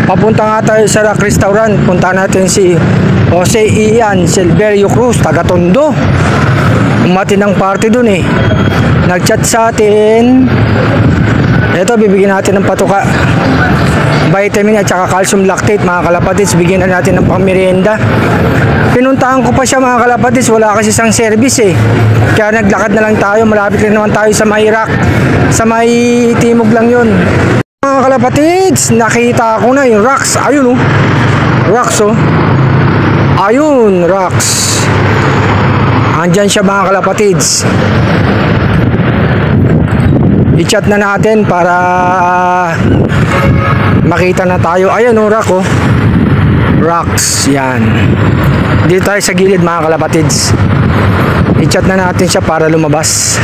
Papunta nga tayo sa Rock Restaurant. Punta natin si Jose Ian Silverio Cruz, taga Tondo. Umati ng party dun eh. Nag-chat sa atin. Ito, bibigyan natin ng patuka, vitamin at saka calcium lactate, mga kalapatids. Bigyan na natin ng pangmerienda. Pinuntahan ko pa siya, mga kalapatids. Wala kasi isang service eh. Kaya naglakad na lang tayo. Malapit rin naman tayo sa may Rock. Sa may timog lang yun. Mga kalapatids, nakita ko na yung rocks. Ayun oh. Rocks oh. Ayun, rocks. Andyan siya, mga kalapatids. I-chat na natin para makita na tayo. Ayun oh, rock oh. Rocks, yan. Dito tayo sa gilid, mga kalapatids. I-chat na natin siya para lumabas.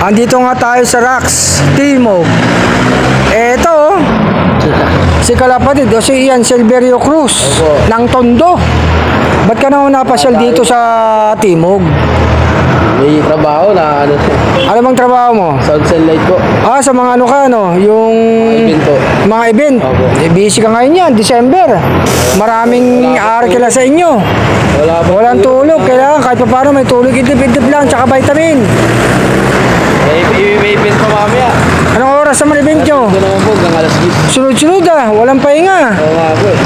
Andito nga tayo sa Rocks, Timog. Eto, si kalapatid, si Ian Silverio Cruz ng Tondo. Ba't ka naman napasyal dito sa Timog? May trabaho na ano. Ano bang trabaho mo? Sound and light po. Ah, sa mga ano ka, no? Yung Event po. mga event. Opo. Eh, busy ka ngayon yan, December. Maraming arkila sa inyo. Walang tulog. Kailangan kahit pa paano may tulog, idip-idip lang, tsaka vitamin. May event pa mamaya. Anong oras naman event nyo? Ito naman po, hanggang alas 10. Sunod-sunod ah, walang pahinga. Oo nga po eh.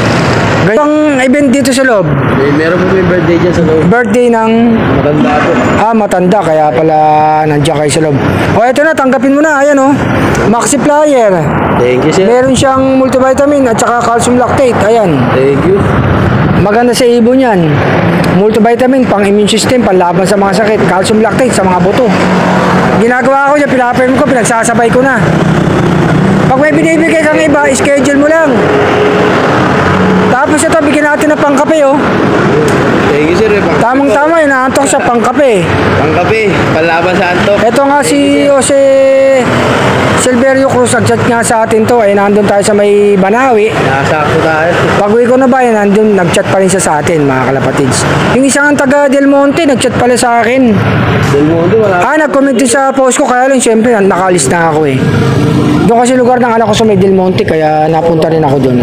Gayong event dito sa loob. Meron po may birthday dyan sa loob. Birthday ng... Matanda po. Ah, matanda, kaya pala nandiyan kayo sa loob. O, eto na, tanggapin mo na. Ayan o, Maxi Flyer. Thank you, sir. Meron siyang multivitamin at saka calcium lactate. Ayan. Thank you. Maganda sa ibon yan. Multivitamin, pang immune system, panlaban sa mga sakit. Calcium lactate sa mga buto. Ginagawa ko dyan, pinapirm ko, pinagsasabay ko na. Pag may binibigay kang iba, schedule mo lang. Tapos ito, bigyan natin ng pangkape oh. Thank you, sir. Tamang-tama, inaantok siya pangkape. Pangkape, panlaban sa antok. Ito nga si Jose Silverio Cruz, nag-chat nga sa atin to. Ay, nandun tayo sa may Banawi. Nasakto tayo. Pag-uwi ko na ba, nandun, nag-chat pa rin siya sa atin, mga kalapatids. Yung isang taga Del Monte, nag-chat pala sa akin. Del Monte, wala. Ah, nag-comment din sa post ko, kaya lang, syempre, nakalis na ako eh. Doon kasi lugar ng anak ko sa may Del Monte, kaya napunta rin ako doon.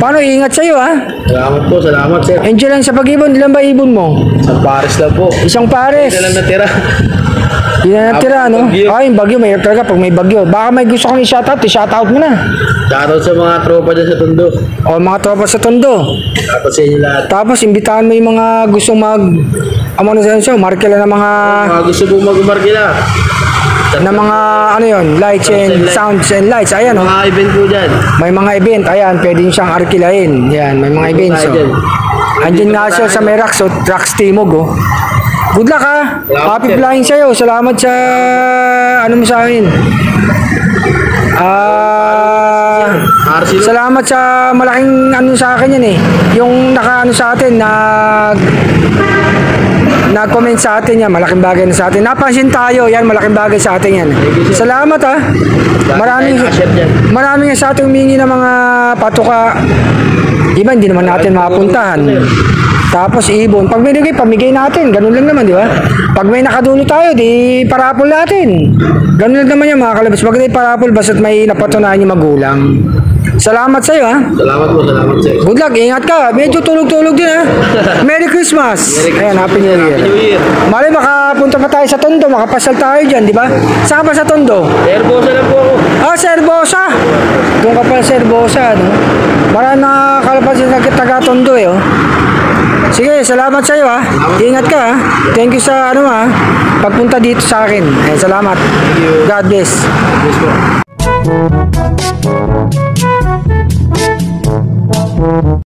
Paano, ingat sa'yo ha? Salamat po, salamat, sir. Enjoy lang sa pag-ibon, ilan ba ibon mo? Sa Paris lang po. Isang pares. Hindi lang natira. Hindi na natira, no? Ay, yung bagyo, mahirap talaga pag may bagyo. Baka may gusto kong i-shoutout, i-shoutout mo na. Shoutout sa mga tropa dyan sa Tondo. O, mga tropa sa Tondo. Shoutout sa inyo lahat. Tapos, imbitahan mo yung mga gustong ano sa siya, markila ng mga... Mga gusto po mag-umarkila. Na mga, ano yun, lights and sounds and lights. Ayan, o. Mga event po dyan. May mga event, ayan, pwede siyang arkilain. Yan, may mga events, o. Andyan nga siya sa may Rocks, o, Rocks Timog, o. Good luck, ha. Happy flying sa'yo. Salamat sa, ano mo sa akin. Salamat sa malaking ano sa akin yan eh. Yung naka-ano sa atin, nag-comment sa atin yan, malaking bagay na sa atin. Napansin tayo, yan, malaking bagay sa atin yan. Salamat ha. Maraming sa ating humingi ng mga patuka. Iba, hindi naman natin mapuntahan. Tapos ibon, pag binigay, pamigay natin. Ganun lang naman, di ba? Pag may nakadulo tayo, di parapol natin. Ganun lang naman yung mga kalabas. Pag di parapol, basta't may napatunayan yung magulang. Salamat sa'yo, ha? Salamat po, salamat sa'yo. Good luck, ingat ka. Medyo tulog-tulog din, ha? Merry Christmas. Ayan, Happy New Year. Mali, makapunta pa tayo sa Tondo, makapasal tayo dyan, di ba? Saan ba sa Tondo? Herbosa lang po ako. Ah, sa Herbosa. Doon ka pala sa Herbosa, no? Marami nakakalapas yung taga-Tondo, eh, oh. Sige, salamat sa iyo ha. Ingat ka ha. Thank you sa ano ha. Pagpunta dito sa akin. Salamat. God bless. God bless po.